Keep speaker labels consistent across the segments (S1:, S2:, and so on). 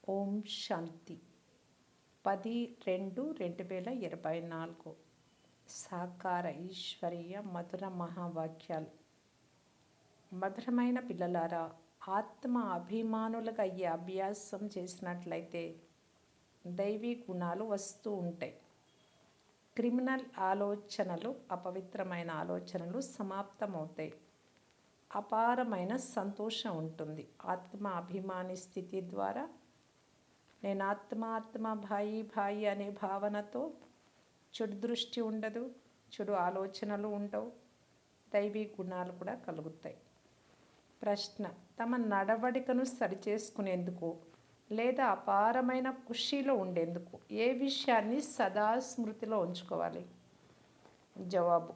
S1: ఓం శాంతి 10-2-2024 సాకార ఈశ్వరీయ మధుర మహావాక్యాలు. మధురమైన పిల్లలారా, ఆత్మ అభిమానులుగా అయ్యే అభ్యాసం చేసినట్లయితే దైవీ గుణాలు వస్తూ ఉంటాయి. క్రిమినల్ ఆలోచనలు, అపవిత్రమైన ఆలోచనలు సమాప్తమవుతాయి. అపారమైన సంతోషం ఉంటుంది. ఆత్మ అభిమాని స్థితి ద్వారా నేను ఆత్మ భాయి అనే భావనతో చెడు దృష్టి ఉండదు, చెడు ఆలోచనలు ఉండవు, దైవీ గుణాలు కూడా కలుగుతాయి. ప్రశ్న: తమ నడవడికను సరిచేసుకునేందుకు లేదా అపారమైన ఖుషీలో ఉండేందుకు ఏ విషయాన్ని సదా స్మృతిలో ఉంచుకోవాలి? జవాబు: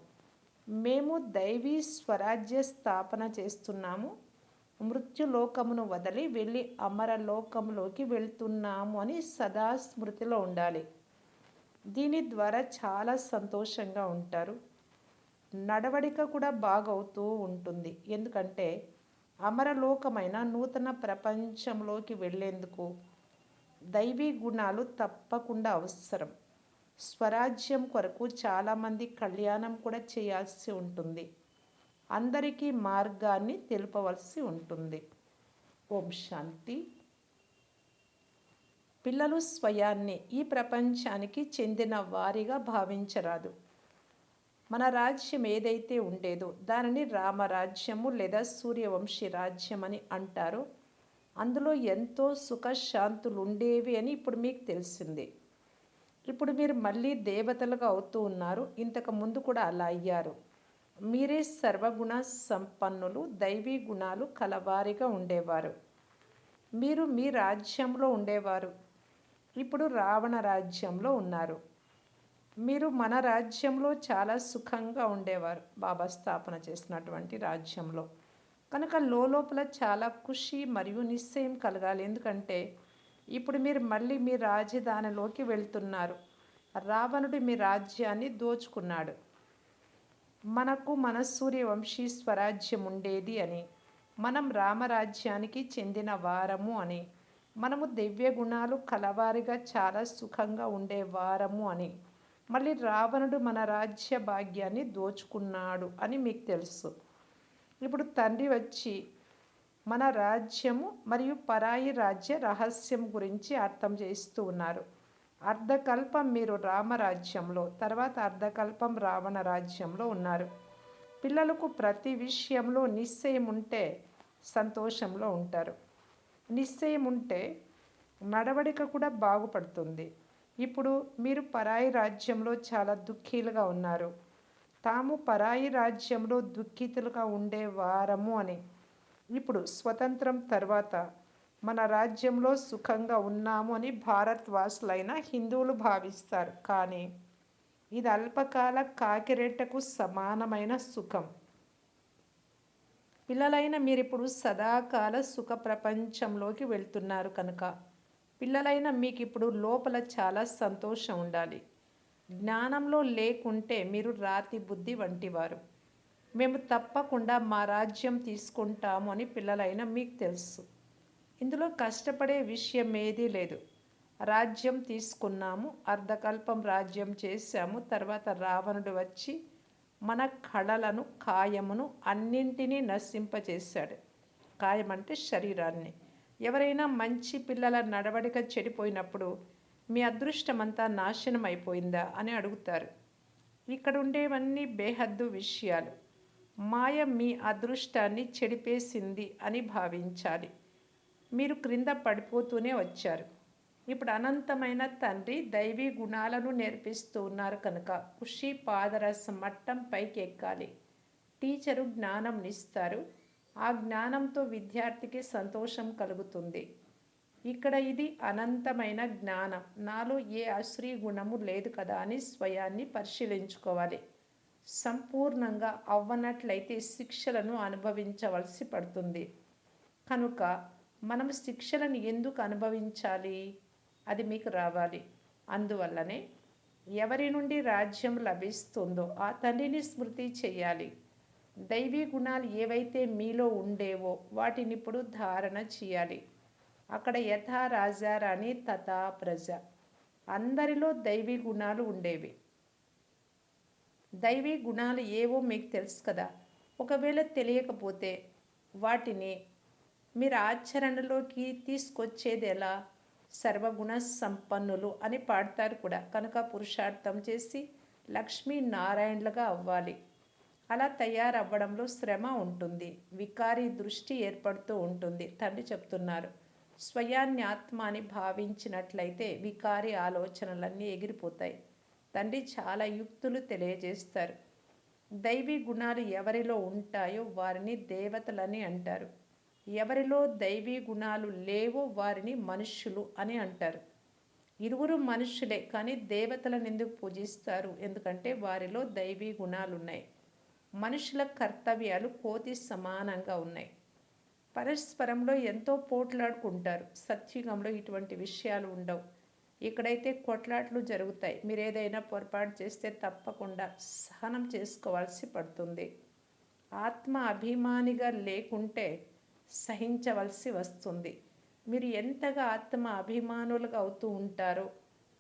S1: మేము దైవీ స్వరాజ్య స్థాపన చేస్తున్నాము, మృత్యులోకమును వదిలి వెళ్ళి అమరలోకంలోకి వెళ్తున్నాము అని సదా స్మృతిలో ఉండాలి. దీని ద్వారా చాలా సంతోషంగా ఉంటారు. నడవడిక కూడా బాగవుతూ ఉంటుంది. ఎందుకంటే అమరలోకమైన నూతన ప్రపంచంలోకి వెళ్ళేందుకు దైవీ గుణాలు తప్పకుండా అవసరం. స్వరాజ్యం కొరకు చాలామంది కళ్యాణం కూడా చేయాల్సి ఉంటుంది. అందరికీ మార్గాన్ని తెలుపవలసి ఉంటుంది. ఓం శాంతి. పిల్లలు స్వయాన్ని ఈ ప్రపంచానికి చెందిన వారిగా భావించరాదు. మన రాజ్యం ఏదైతే ఉండేదో దానిని రామరాజ్యము లేదా సూర్యవంశీ రాజ్యం అని అంటారు. అందులో ఎంతో సుఖశాంతులు ఉండేవి అని ఇప్పుడు మీకు తెలిసిందే. ఇప్పుడు మీరు మళ్ళీ దేవతలుగా అవుతూ ఉన్నారు. ఇంతకు ముందు కూడా అలా అయ్యారు. మీరే సర్వగుణ సంపన్నులు, దైవీ గుణాలు కలవారిగా ఉండేవారు. మీరు మీ రాజ్యంలో ఉండేవారు. ఇప్పుడు రావణ రాజ్యంలో ఉన్నారు. మీరు మన రాజ్యంలో చాలా సుఖంగా ఉండేవారు, బాబా స్థాపన చేసినటువంటి రాజ్యంలో. కనుక లోపల చాలా ఖుషి మరియు నిశ్చయం కలగాలి. ఎందుకంటే ఇప్పుడు మీరు మళ్ళీ మీ రాజధానిలోకి వెళ్తున్నారు. రావణుడు మీ రాజ్యాన్ని దోచుకున్నాడు. మనకు మన సూర్యవంశీ స్వరాజ్యం ఉండేది అని, మనం రామరాజ్యానికి చెందిన వారము అని, మనము దివ్య గుణాలు కలవారిగా చాలా సుఖంగా ఉండేవారము అని, మళ్ళీ రావణుడు మన రాజ్య భాగ్యాన్ని దోచుకున్నాడు అని మీకు తెలుసు. ఇప్పుడు తండ్రి వచ్చి మన రాజ్యము మరియు పరాయి రాజ్య రహస్యం గురించి అర్థం చేస్తూ ఉన్నారు. అర్ధకల్పం మీరు రామరాజ్యంలో, తర్వాత అర్ధకల్పం రావణ రాజ్యంలో ఉన్నారు. పిల్లలకు ప్రతి విషయంలో నిశ్చయం ఉంటే సంతోషంలో ఉంటారు. నిశ్చయం ఉంటే నడవడిక కూడా బాగుపడుతుంది. ఇప్పుడు మీరు పరాయి రాజ్యంలో చాలా దుఃఖీలుగా ఉన్నారు. తాము పరాయి రాజ్యంలో దుఃఖితులుగా ఉండేవారము అని, ఇప్పుడు స్వతంత్రం తర్వాత మన రాజ్యంలో సుఖంగా ఉన్నాము అని భారతవాసులైన హిందువులు భావిస్తారు. కానీ ఇది అల్పకాల కాకిరెట్టకు సమానమైన సుఖం. పిల్లలైన మీరిప్పుడు సదాకాల సుఖ ప్రపంచంలోకి వెళ్తున్నారు. కనుక పిల్లలైన మీకు ఇప్పుడు లోపల చాలా సంతోషం ఉండాలి. జ్ఞానంలో లేకుంటే మీరు రాతి బుద్ధి వంటివారు. మేము తప్పకుండా మా రాజ్యం తీసుకుంటాము అని పిల్లలైన మీకు తెలుసు. ఇందులో కష్టపడే విషయం ఏదీ లేదు. రాజ్యం తీసుకున్నాము, అర్ధకల్పం రాజ్యం చేశాము. తర్వాత రావణుడు వచ్చి మన కళలను, కాయమును అన్నింటినీ నశింపచేశాడు. కాయం అంటే శరీరాన్ని. ఎవరైనా మంచి పిల్లల నడవడిక చెడిపోయినప్పుడు మీ అదృష్టమంతా నాశనం అయిపోయిందా అని అడుగుతారు. ఇక్కడ ఉండేవన్నీ బేహద్దు విషయాలు. మాయ మీ అదృష్టాన్ని చెడిపేసింది అని భావించాలి. మీరు క్రింద పడిపోతూనే వచ్చారు. ఇప్పుడు అనంతమైన తండ్రి దైవీ గుణాలను నేర్పిస్తూ ఉన్నారు. కనుక ఖుషి పాదరసం మట్టం పైకి ఎక్కాలి. టీచరు జ్ఞానం ఇస్తారు. ఆ జ్ఞానంతో విద్యార్థికి సంతోషం కలుగుతుంది. ఇక్కడ ఇది అనంతమైన జ్ఞానం. నాలో ఏ అశ్రీ గుణము లేదు కదా అని స్వయాన్ని పరిశీలించుకోవాలి. సంపూర్ణంగా అవ్వనట్లయితే శిక్షలను అనుభవించవలసి పడుతుంది. కనుక మనం శిక్షలను ఎందుకు అనుభవించాలి? అది మీకు రావాలి. అందువల్లనే ఎవరి నుండి రాజ్యం లభిస్తుందో ఆ తండ్రిని స్మృతి చేయాలి. దైవీ గుణాలు ఏవైతే మీలో ఉండేవో వాటిని ఇప్పుడు ధారణ చేయాలి. అక్కడ యథా రాజా రాణి తథా ప్రజ. అందరిలో దైవీ గుణాలు ఉండేవి. దైవీ గుణాలు ఏవో మీకు తెలుసు కదా. ఒకవేళ తెలియకపోతే వాటిని మీరు ఆచరణలోకి తీసుకొచ్చేది ఎలా? సర్వగుణ సంపన్నులు అని పాడతారు కూడా. కనుక పురుషార్థం చేసి లక్ష్మీనారాయణలుగా అవ్వాలి. అలా తయారవ్వడంలో శ్రమ ఉంటుంది, వికారి దృష్టి ఏర్పడుతూ ఉంటుంది. తండ్రి చెప్తున్నారు, స్వయాన్ని ఆత్మ అని భావించినట్లయితే వికారి ఆలోచనలన్నీ ఎగిరిపోతాయి. తండ్రి చాలా యుక్తులు తెలియజేస్తారు. దైవీ గుణాలు ఎవరిలో ఉంటాయో వారిని దేవతలని అంటారు. ఎవరిలో దైవీ గుణాలు లేవో వారిని మనుష్యులు అని అంటారు. ఇరువురు మనుష్యులే, కానీ దేవతలను ఎందుకు పూజిస్తారు? ఎందుకంటే వారిలో దైవీ గుణాలు ఉన్నాయి. మనుషుల కర్తవ్యాలు కోతి సమానంగా ఉన్నాయి. పరస్పరంలో ఎంతో పోట్లాడుకుంటారు. సత్యుగంలో ఇటువంటి విషయాలు ఉండవు. ఇక్కడైతే కొట్లాట్లు జరుగుతాయి. మీరు ఏదైనా పొరపాటు చేస్తే తప్పకుండా సహనం చేసుకోవాల్సి పడుతుంది. ఆత్మ అభిమానిగా లేకుంటే సహించవలసి వస్తుంది. మీరు ఎంతగా ఆత్మ అభిమానులుగా అవుతూ ఉంటారో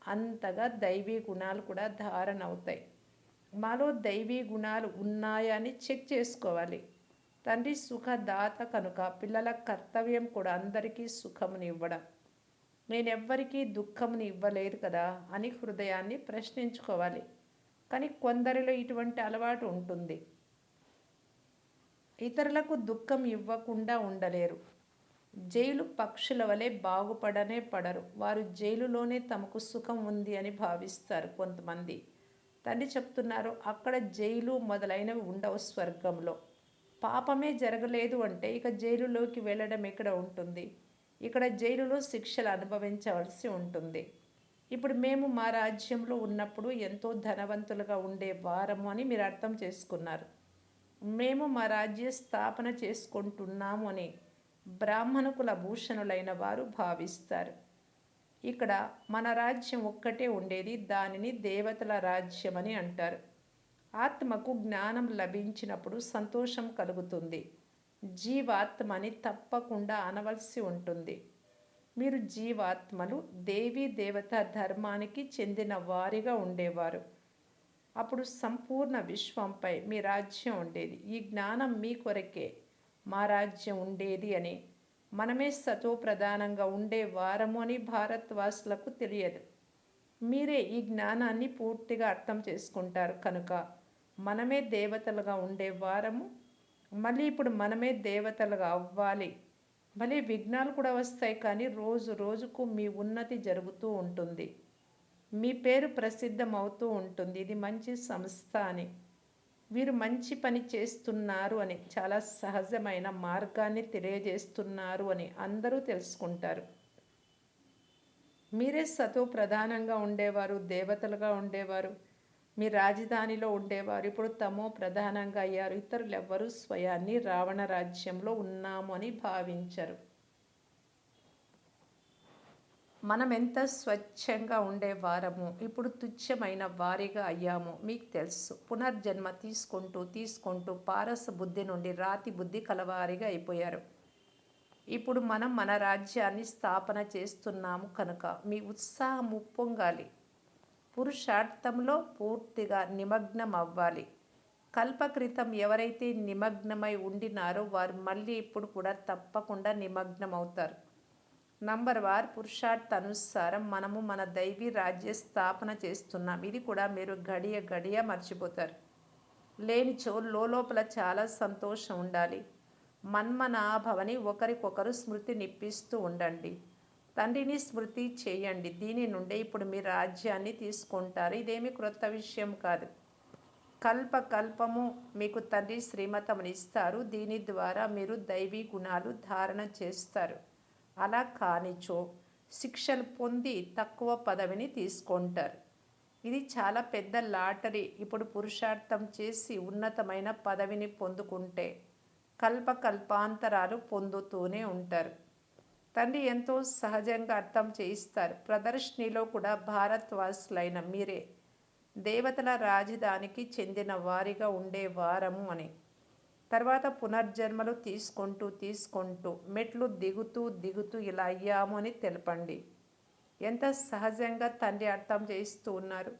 S1: అంతగా దైవీ గుణాలు కూడా ధారణ అవుతాయి. మాలో దైవీ గుణాలు ఉన్నాయా అని చెక్ చేసుకోవాలి. తండ్రి సుఖదాత కనుక పిల్లల కర్తవ్యం కూడా అందరికీ సుఖముని ఇవ్వడం. నేనెవ్వరికీ దుఃఖముని ఇవ్వలేదు కదా అని హృదయాన్ని ప్రశ్నించుకోవాలి. కానీ కొందరిలో ఇటువంటి అలవాటు ఉంటుంది. ఇతరులకు దుఃఖం ఇవ్వకుండా ఉండలేరు. జైలు పక్షుల వలె బాగుపడనే పడరు. వారు జైలులోనే తమకు సుఖం ఉంది అని భావిస్తారు కొంతమంది. తండ్రి చెప్తున్నారు, అక్కడ జైలు మొదలైనవి ఉండవు స్వర్గంలో. పాపమే జరగలేదు అంటే ఇక జైలులోకి వెళ్ళడం ఎక్కడ ఉంటుంది? ఇక్కడ జైలులో శిక్షలు అనుభవించవలసి ఉంటుంది. ఇప్పుడు మేము మా రాజ్యంలో ఉన్నప్పుడు ఎంతో ధనవంతులుగా ఉండే వారము అని మీరు అర్థం చేసుకున్నారు. మేము మా రాజ్య స్థాపన చేసుకుంటున్నాము అని బ్రాహ్మణ కుల భూషణులైన వారు భావిస్తారు. ఇక్కడ మన రాజ్యం ఒక్కటే ఉండేది, దానిని దేవతల రాజ్యం అని అంటారు. ఆత్మకు జ్ఞానం లభించినప్పుడు సంతోషం కలుగుతుంది. జీవాత్మ అని తప్పకుండా అనవలసి ఉంటుంది. మీరు జీవాత్మలు దేవీ దేవత ధర్మానికి చెందిన వారిగా ఉండేవారు. అప్పుడు సంపూర్ణ విశ్వంపై మీ రాజ్యం ఉండేది. ఈ జ్ఞానం మీ కొరకే మా రాజ్యం ఉండేది అని, మనమే సతో ప్రధానంగా ఉండే వారము అని భారతవాసులకు తెలియదు. మీరే ఈ జ్ఞానాన్ని పూర్తిగా అర్థం చేసుకుంటారు కనుక మనమే దేవతలుగా ఉండే వారము. మళ్ళీ ఇప్పుడు మనమే దేవతలుగా అవ్వాలి. మళ్ళీ విఘ్నాలు కూడా వస్తాయి, కానీ రోజు రోజుకు మీ ఉన్నతి జరుగుతూ ఉంటుంది. మీ పేరు ప్రసిద్ధం అవుతూ ఉంటుంది. ఇది మంచి సంస్థ అని, వీరు మంచి పని చేస్తున్నారు అని, చాలా సహజమైన మార్గాన్ని తెలియజేస్తున్నారు అని అందరూ తెలుసుకుంటారు. మీరే సతో ప్రధానంగా ఉండేవారు, దేవతలుగా ఉండేవారు. మీ రాజధానిలో ఉండేవారు ఇప్పుడు తమో ప్రధానంగా అయ్యారు. ఇతరులెవ్వరూ స్వయాన్ని రావణ రాజ్యంలో ఉన్నాము అని భావించరు. మనం ఎంత స్వచ్ఛంగా ఉండేవారము ఇప్పుడు తుచ్చమైన వారిగా అయ్యాము. మీకు తెలుసు, పునర్జన్మ తీసుకుంటూ తీసుకుంటూ పారస బుద్ధి నుండి రాతి బుద్ధి కలవారిగా అయిపోయారు. ఇప్పుడు మనం మన రాజ్యాన్ని స్థాపన చేస్తున్నాము కనుక మీ ఉత్సాహం ఉప్పొంగాలి. పురుషార్థంలో పూర్తిగా నిమగ్నం అవ్వాలి. కల్పక్రితం ఎవరైతే నిమగ్నమై ఉండినారో వారు మళ్ళీ ఇప్పుడు కూడా తప్పకుండా నిమగ్నం అవుతారు. నంబర్ వార్ పురుషార్థానుసారం మనము మన దైవీ రాజ్య స్థాపన చేస్తున్నాం. ఇది కూడా మీరు గడియ గడియ మర్చిపోతారు. లేనిచో లోపల చాలా సంతోషం ఉండాలి. మన్మనాభవని ఒకరికొకరు స్మృతి నిప్పిస్తూ ఉండండి. తండ్రిని స్మృతి చేయండి. దీని నుండే ఇప్పుడు మీ రాజ్యాన్ని తీసుకుంటారు. ఇదేమి క్రొత్త విషయం కాదు. కల్పకల్పము మీకు తండ్రి శ్రీమతమునిస్తారు. దీని ద్వారా మీరు దైవీ గుణాలు ధారణ చేస్తారు. అలా కానిచో శిక్షలు పొంది తక్కువ పదవిని తీసుకుంటారు. ఇది చాలా పెద్ద లాటరీ. ఇప్పుడు పురుషార్థం చేసి ఉన్నతమైన పదవిని పొందుకుంటే కల్పకల్పాంతరాలు పొందుతూనే ఉంటారు. తండ్రి ఎంతో సహజంగా అర్థం చేయిస్తారు. ప్రదర్శనలో కూడా భారతవాసులైన మీరే దేవతల రాజధానికి చెందిన వారిగా ఉండేవారము అని. తర్వాత పునర్జన్మలు తీసుకుంటూ తీసుకుంటూ మెట్లు దిగుతూ దిగుతూ ఇలా అయ్యాము అని తెలపండి. ఎంత సహజంగా తండ్రి అర్థం చేయిస్తూ ఉన్నారు.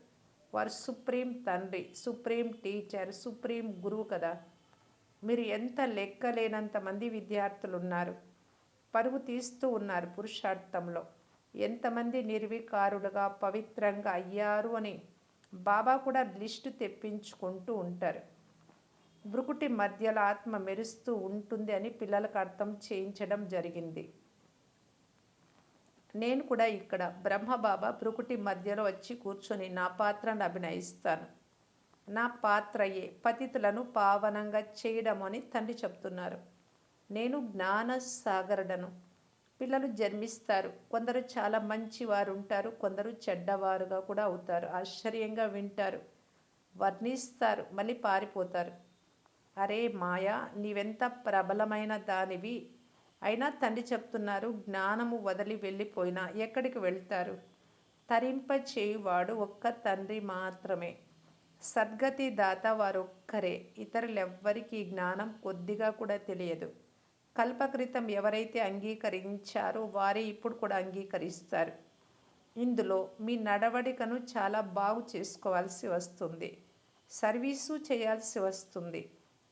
S1: వారు సుప్రీం తండ్రి, సుప్రీం టీచర్, సుప్రీం గురువు కదా. మీరు ఎంత లెక్కలేనంత మంది విద్యార్థులు ఉన్నారు, పరుగు తీస్తూ ఉన్నారు పురుషార్థంలో. ఎంతమంది నిర్వికారులుగా పవిత్రంగా అయ్యారు అని బాబా కూడా లిస్టు తెప్పించుకుంటూ ఉంటారు. బ్రుకుటి మధ్యలో ఆత్మ మెరుస్తూ ఉంటుంది అని పిల్లలకు అర్థం చేయించడం జరిగింది. నేను కూడా ఇక్కడ బ్రహ్మబాబా బ్రుకుటి మధ్యలో వచ్చి కూర్చొని నా పాత్రను అభినయిస్తాను. నా పాత్రయే పతితులను పావనంగా చేయడం అని తండ్రి చెప్తున్నారు. నేను జ్ఞాన సాగరుడను. పిల్లలు జన్మిస్తారు. కొందరు చాలా మంచివారు ఉంటారు, కొందరు చెడ్డవారుగా కూడా అవుతారు. ఆశ్చర్యంగా వింటారు, వర్ణిస్తారు, మళ్ళీ పారిపోతారు. అరే మాయా, నీవెంత ప్రబలమైన దానివి. అయినా తండ్రి చెప్తున్నారు, జ్ఞానము వదిలి వెళ్ళిపోయినా ఎక్కడికి వెళ్తారు? తరింపచేయువాడు ఒక్క తండ్రి మాత్రమే. సద్గతి దాత వారొక్కరే. ఇతరులెవ్వరికీ జ్ఞానం కొద్దిగా కూడా తెలియదు. కల్పకృతం ఎవరైతే అంగీకరించారో వారే ఇప్పుడు కూడా అంగీకరిస్తారు. ఇందులో మీ నడవడికను చాలా బాగు చేసుకోవాల్సి వస్తుంది. సర్వీసు చేయాల్సి వస్తుంది.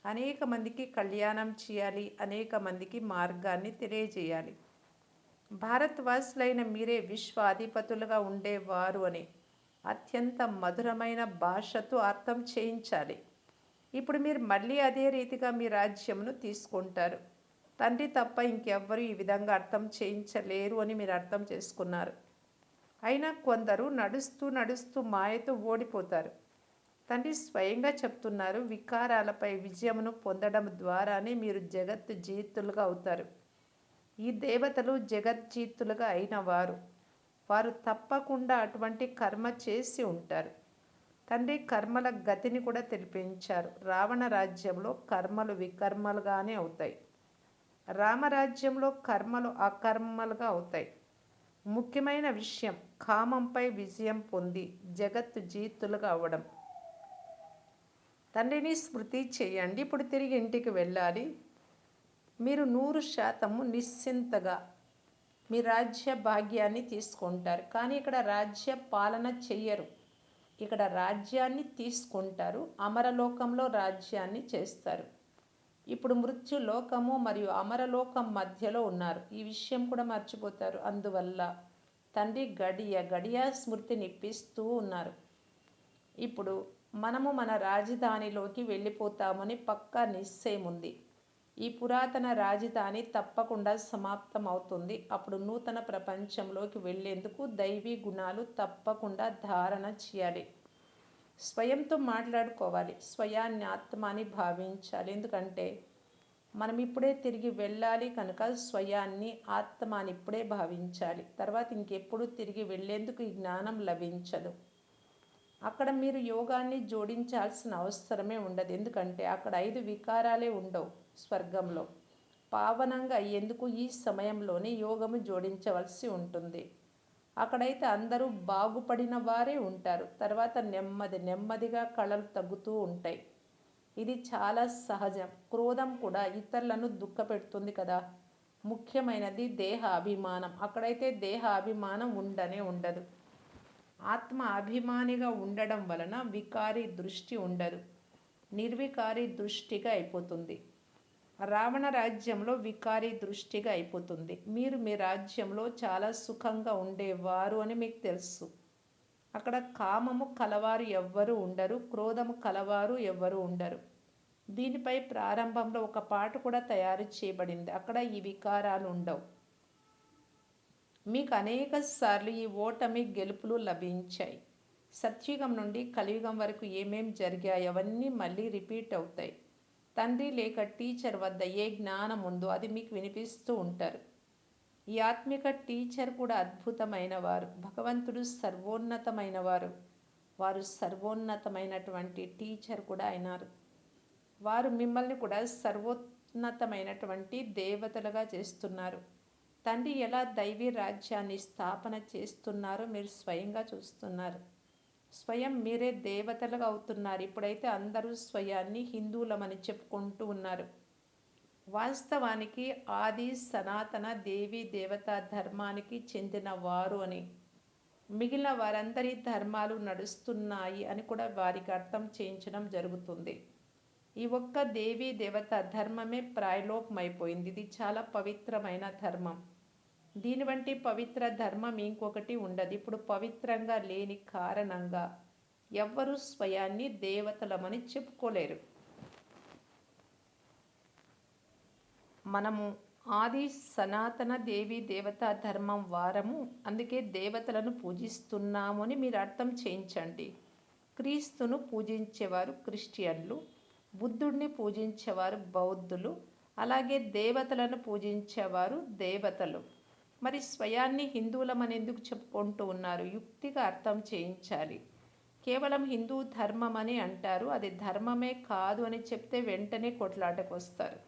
S1: అనేక మందికి కళ్యాణం చేయాలి, అనేక మందికి మార్గాన్ని తెలియజేయాలి. భారతవాసులైన మీరే విశ్వాధిపతులుగా ఉండేవారు అని అత్యంత మధురమైన భాషతో అర్థం చేయించాలి. ఇప్పుడు మీరు మళ్ళీ అదే రీతిగా మీ రాజ్యమును తీసుకుంటారు. తండ్రి తప్ప ఇంకెవ్వరూ ఈ విధంగా అర్థం చేయించలేరు అని మీరు అర్థం చేసుకున్నారు. అయినా కొందరు నడుస్తూ నడుస్తూ మాయతో ఓడిపోతారు. తండ్రి స్వయంగా చెప్తున్నారు, వికారాలపై విజయమును పొందడం ద్వారానే మీరు జగజ్జీతులుగా అవుతారు. ఈ దేవతలు జగజ్జీతులుగా అయిన వారు తప్పకుండా అటువంటి కర్మ చేసి ఉంటారు. తండ్రి కర్మల గతిని కూడా తెలిపించారు. రావణ రాజ్యంలో కర్మలు వికర్మలుగానే అవుతాయి. రామరాజ్యంలో కర్మలు అకర్మలుగా అవుతాయి. ముఖ్యమైన విషయం కామంపై విజయం పొంది జగజ్జీతులుగా అవ్వడం. తండ్రిని స్మృతి చేయండి. ఇప్పుడు తిరిగి ఇంటికి వెళ్ళాలి. మీరు 100% నిశ్చింతగా మీ రాజ్య భాగ్యాన్ని తీసుకుంటారు. కానీ ఇక్కడ రాజ్య పాలన చెయ్యరు. ఇక్కడ రాజ్యాన్ని తీసుకుంటారు, అమరలోకంలో రాజ్యాన్ని చేస్తారు. ఇప్పుడు మృత్యులోకము మరియు అమరలోకం మధ్యలో ఉన్నారు. ఈ విషయం కూడా మర్చిపోతారు. అందువల్ల తండ్రి గడియ గడియ స్మృతినిప్పిస్తూ ఉన్నారు. ఇప్పుడు మనము మన రాజధానిలోకి వెళ్ళిపోతామని పక్కా నిశ్చయం ఉంది. ఈ పురాతన రాజధాని తప్పకుండా సమాప్తం అవుతుంది. అప్పుడు నూతన ప్రపంచంలోకి వెళ్ళేందుకు దైవీ గుణాలు తప్పకుండా ధారణ చేయాలి. స్వయంతో మాట్లాడుకోవాలి. స్వయాన్ని ఆత్మ అని భావించాలి. ఎందుకంటే మనం ఇప్పుడే తిరిగి వెళ్ళాలి కనుక స్వయాన్ని ఆత్మ అని ఇప్పుడే భావించాలి. తర్వాత ఇంకెప్పుడు తిరిగి వెళ్ళేందుకు ఈ జ్ఞానం లభించదు. అక్కడ మీరు యోగాన్ని జోడించాల్సిన అవసరమే ఉండదు. ఎందుకంటే అక్కడ 5 వికారాలే ఉండవు. స్వర్గంలో పావనంగా అయ్యేందుకు ఈ సమయంలోనే యోగము జోడించవలసి ఉంటుంది. అక్కడైతే అందరూ బాగుపడిన వారే ఉంటారు. తర్వాత నెమ్మదిగా కళలు తగ్గుతూ ఉంటాయి. ఇది చాలా సహజం. క్రోధం కూడా ఇతరులను దుఃఖపెడుతుంది కదా. ముఖ్యమైనది దేహ అభిమానం. అక్కడైతే దేహ అభిమానం ఉండనే ఉండదు. ఆత్మ అభిమానిగా ఉండడం వలన వికారి దృష్టి ఉండదు, నిర్వికారి దృష్టిగా అయిపోతుంది. రావణ రాజ్యంలో వికారి దృష్టిగా అయిపోతుంది. మీరు మీ రాజ్యంలో చాలా సుఖంగా ఉండేవారు అని మీకు తెలుసు. అక్కడ కామము కలవారు ఎవ్వరూ ఉండరు, క్రోధము కలవారు ఎవ్వరూ ఉండరు. దీనిపై ప్రారంభంలో ఒక పాట కూడా తయారు చేయబడింది. అక్కడ ఈ వికారాలు ఉండవు. మీకు అనేక సార్లు ఈ ఓటమి గెలుపులు లభించాయి. సత్యుగం నుండి కలియుగం వరకు ఏమేం జరిగాయి అవన్నీ మళ్ళీ రిపీట్ అవుతాయి. తండ్రి లేక టీచర్ వద్ద ఏ జ్ఞానం ఉందో అది మీకు వినిపిస్తూ ఉంటారు. ఈ ఆత్మిక టీచర్ కూడా అద్భుతమైన వారు. భగవంతుడు సర్వోన్నతమైన వారు. వారు సర్వోన్నతమైనటువంటి టీచర్ కూడా అయినారు. వారు మిమ్మల్ని కూడా సర్వోన్నతమైనటువంటి దేవతలుగా చేస్తున్నారు. తండ్రి ఎలా దైవీ రాజ్యాన్ని స్థాపన చేస్తున్నారో మీరు స్వయంగా చూస్తున్నారు. స్వయం మీరే దేవతలుగా అవుతున్నారు. ఇప్పుడైతే అందరూ స్వయాన్ని హిందువులమని చెప్పుకుంటూ ఉన్నారు. వాస్తవానికి ఆది సనాతన దేవీ దేవతా ధర్మానికి చెందిన వారు అని, మిగిలిన వారందరి ధర్మాలు నడుస్తున్నాయి అని కూడా వారికి అర్థం చేయించడం జరుగుతుంది. ఈ ఒక్క దేవీ దేవత ధర్మమే ప్రాయలోపమైపోయింది. ఇది చాలా పవిత్రమైన ధర్మం. దీని వంటి పవిత్ర ధర్మం ఇంకొకటి ఉండదు. ఇప్పుడు పవిత్రంగా లేని కారణంగా ఎవ్వరూ స్వయాన్ని దేవతలమని చెప్పుకోలేరు. మనము ఆది సనాతన దేవీ దేవతా ధర్మం వారము, అందుకే దేవతలను పూజిస్తున్నాము అని మీరు అర్థం చేయించండి. క్రీస్తును పూజించేవారు క్రిస్టియన్లు, బుద్ధుడిని పూజించేవారు బౌద్ధులు, అలాగే దేవతలను పూజించేవారు దేవతలు. మరి స్వయాన్ని హిందువులమని ఎందుకు చెప్పుకుంటూ ఉన్నారు? యుక్తిగా అర్థం చేయించాలి. కేవలం హిందూ ధర్మం అని అంటారు, అది ధర్మమే కాదు అని చెప్తే వెంటనే కొట్లాటకు వస్తారు.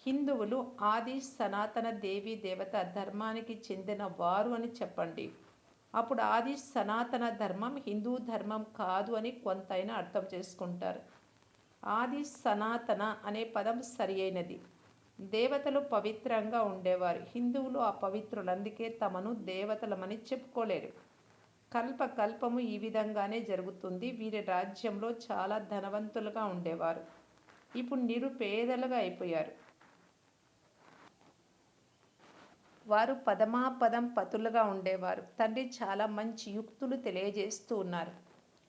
S1: హిందువులు ఆది సనాతన దేవీ దేవత ధర్మానికి చెందిన వారు అని చెప్పండి. అప్పుడు ఆది సనాతన ధర్మం హిందూ ధర్మం కాదు అని కొంతైనా అర్థం చేసుకుంటారు. ఆది సనాతన అనే పదం సరి అయినది. దేవతలు పవిత్రంగా ఉండేవారు. హిందువులు అపవిత్రులు, అందుకే తమను దేవతలమని చెప్పుకోలేరు. కల్పకల్పము ఈ విధంగానే జరుగుతుంది. వీరి రాజ్యంలో చాలా ధనవంతులుగా ఉండేవారు, ఇప్పుడు నిరుపేదలుగా అయిపోయారు. వారు పదమాపదం పతులుగా ఉండేవారు. తండ్రి చాలా మంచి యుక్తులు తెలియజేస్తూ ఉన్నారు.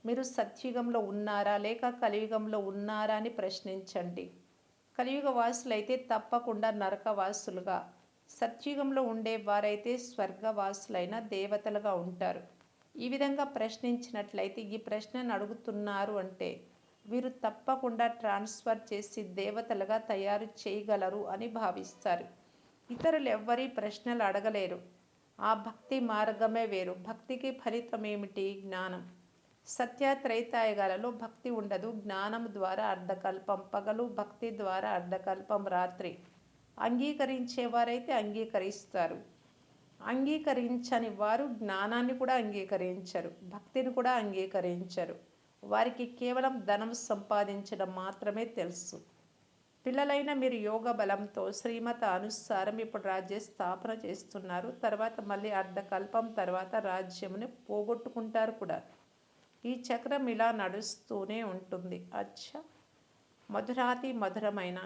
S1: మీరు సత్యుగంలో ఉన్నారా లేక కలియుగంలో ఉన్నారా అని ప్రశ్నించండి. కలియుగ వాసులైతే తప్పకుండా నరకవాసులుగా, సత్యుగంలో ఉండే వారైతే స్వర్గవాసులైన దేవతలుగా ఉంటారు. ఈ విధంగా ప్రశ్నించినట్లయితే, ఈ ప్రశ్నను అడుగుతున్నారు అంటే వీరు తప్పకుండా ట్రాన్స్ఫర్ చేసి దేవతలుగా తయారు చేయగలరు అని భావిస్తారు. ఇతరులు ఎవ్వరి ప్రశ్నలు అడగలేరు. ఆ భక్తి మార్గమే వేరు. భక్తికి ఫలితం ఏమిటి? జ్ఞానం. సత్యత్రైతాయుగాలలో భక్తి ఉండదు. జ్ఞానం ద్వారా అర్ధకల్పం పగలు, భక్తి ద్వారా అర్ధకల్పం రాత్రి. అంగీకరించేవారైతే అంగీకరిస్తారు. అంగీకరించని వారు జ్ఞానాన్ని కూడా అంగీకరించరు, భక్తిని కూడా అంగీకరించరు. వారికి కేవలం ధనం సంపాదించడం మాత్రమే తెలుసు. పిల్లలైన మీరు యోగ బలంతో శ్రీమత అనుసారం ఇప్పుడు రాజ్య స్థాపన చేస్తున్నారు. తర్వాత మళ్ళీ అర్ధకల్పం తర్వాత రాజ్యముని పోగొట్టుకుంటారు కూడా. ఈ చక్రం ఇలా నడుస్తూనే ఉంటుంది. అచ్చా, మధురాతి మధురమైన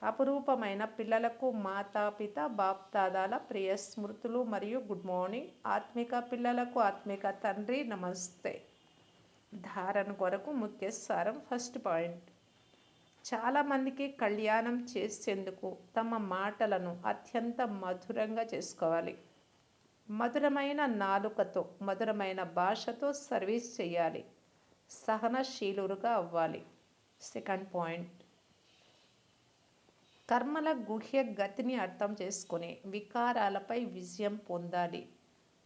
S1: అపురూపమైన పిల్లలకు మాతాపిత బాప్దాదాల ప్రియ స్మృతులు మరియు గుడ్ మార్నింగ్. ఆత్మిక పిల్లలకు ఆత్మిక తండ్రి నమస్తే. ధారణ కొరకు ముఖ్య సారం. ఫస్ట్ పాయింట్, చాలామందికి కళ్యాణం చేసేందుకు తమ మాటలను అత్యంత మధురంగా చేసుకోవాలి. మధురమైన నాలుకతో, మధురమైన భాషతో సర్వీస్ చేయాలి. సహనశీలురుగా అవ్వాలి. సెకండ్ పాయింట్, కర్మల గుహ్య గతిని అర్థం చేసుకుని వికారాలపై విజయం పొందాలి.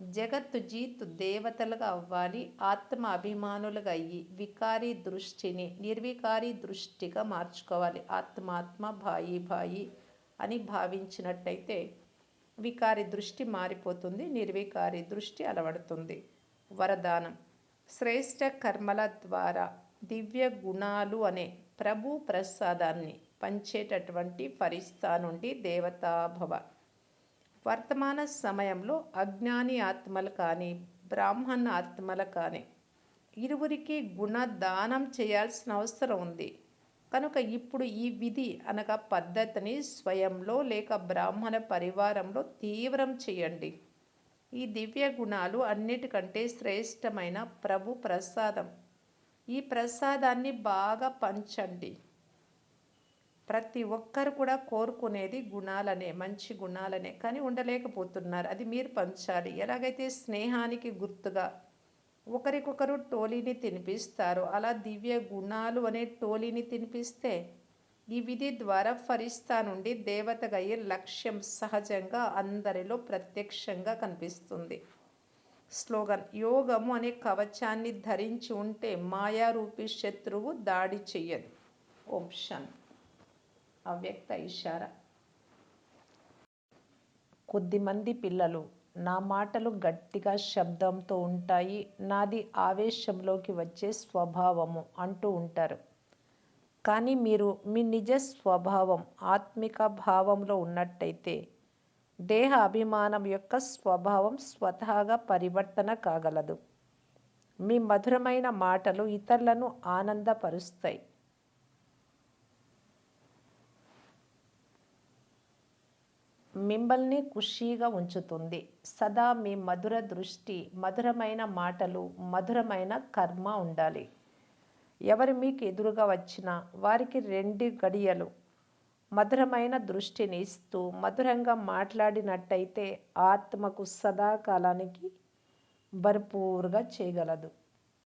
S1: జగత్తు జీత్ దేవతలుగా అవ్వాలి. ఆత్మ అభిమానులుగా అయ్యి వికారి దృష్టిని నిర్వికారి దృష్టిగా మార్చుకోవాలి. ఆత్మాత్మ భాయి భాయి అని భావించినట్టయితే వికారి దృష్టి మారిపోతుంది, నిర్వికారి దృష్టి అలవడుతుంది. వరదానం, శ్రేష్ఠ కర్మల ద్వారా దివ్య గుణాలు అనే ప్రభు ప్రసాదాన్ని పంచేటటువంటి ఫరిస్తా నుండి దేవతాభవ. వర్తమాన సమయంలో అజ్ఞాని ఆత్మలు కానీ బ్రాహ్మణ ఆత్మలు కానీ ఇరువురికి గుణదానం చేయాల్సిన అవసరం ఉంది. కనుక ఇప్పుడు ఈ విధి అనగా పద్ధతిని స్వయంలో లేక బ్రాహ్మణ పరివారంలో తీవ్రం చేయండి. ఈ దివ్య గుణాలు అన్నిటికంటే శ్రేష్టమైన ప్రభు ప్రసాదం. ఈ ప్రసాదాన్ని బాగా పంచండి. ప్రతి ఒక్కరు కూడా కోరుకునేది గుణాలనే, మంచి గుణాలనే, కానీ ఉండలేకపోతున్నారు. అది మీరు పంచాలి. ఎలాగైతే స్నేహానికి గుర్తుగా ఒకరికొకరు టోలీని తినిపిస్తారు, అలా దివ్య గుణాలు అనే టోలీని తినిపిస్తే ఈ విధి ద్వారా ఫరిస్తా నుండి దేవతగా అయ్యే లక్ష్యం సహజంగా అందరిలో ప్రత్యక్షంగా కనిపిస్తుంది. స్లోగన్, యోగము అనే కవచాన్ని ధరించి ఉంటే మాయారూపి శత్రువు దాడి చెయ్యదు. ఓం శాంతి. అవ్యక్త ఇషారా. కొద్దిమంది పిల్లలు నా మాటలు గట్టిగా శబ్దంతో ఉంటాయి, నాది ఆవేశంలోకి వచ్చే స్వభావము అంటూ ఉంటారు. కానీ మీరు మీ నిజ స్వభావం ఆత్మిక భావంలో ఉన్నట్టయితే దేహ అభిమానం యొక్క స్వభావం స్వతహాగా పరివర్తన కాగలదు. మీ మధురమైన మాటలు ఇతరులను ఆనందపరుస్తాయి. మిమ్మల్ని ఖుషీగా ఉంచుతుంది. సదా మీ మధుర దృష్టి, మధురమైన మాటలు, మధురమైన కర్మ ఉండాలి. ఎవరు మీకు ఎదురుగా వచ్చినా వారికి 2 గడియలు మధురమైన దృష్టిని ఇస్తూ మధురంగా మాట్లాడినట్టయితే ఆత్మకు సదాకాలానికి భర్పూరుగా చేయగలదు.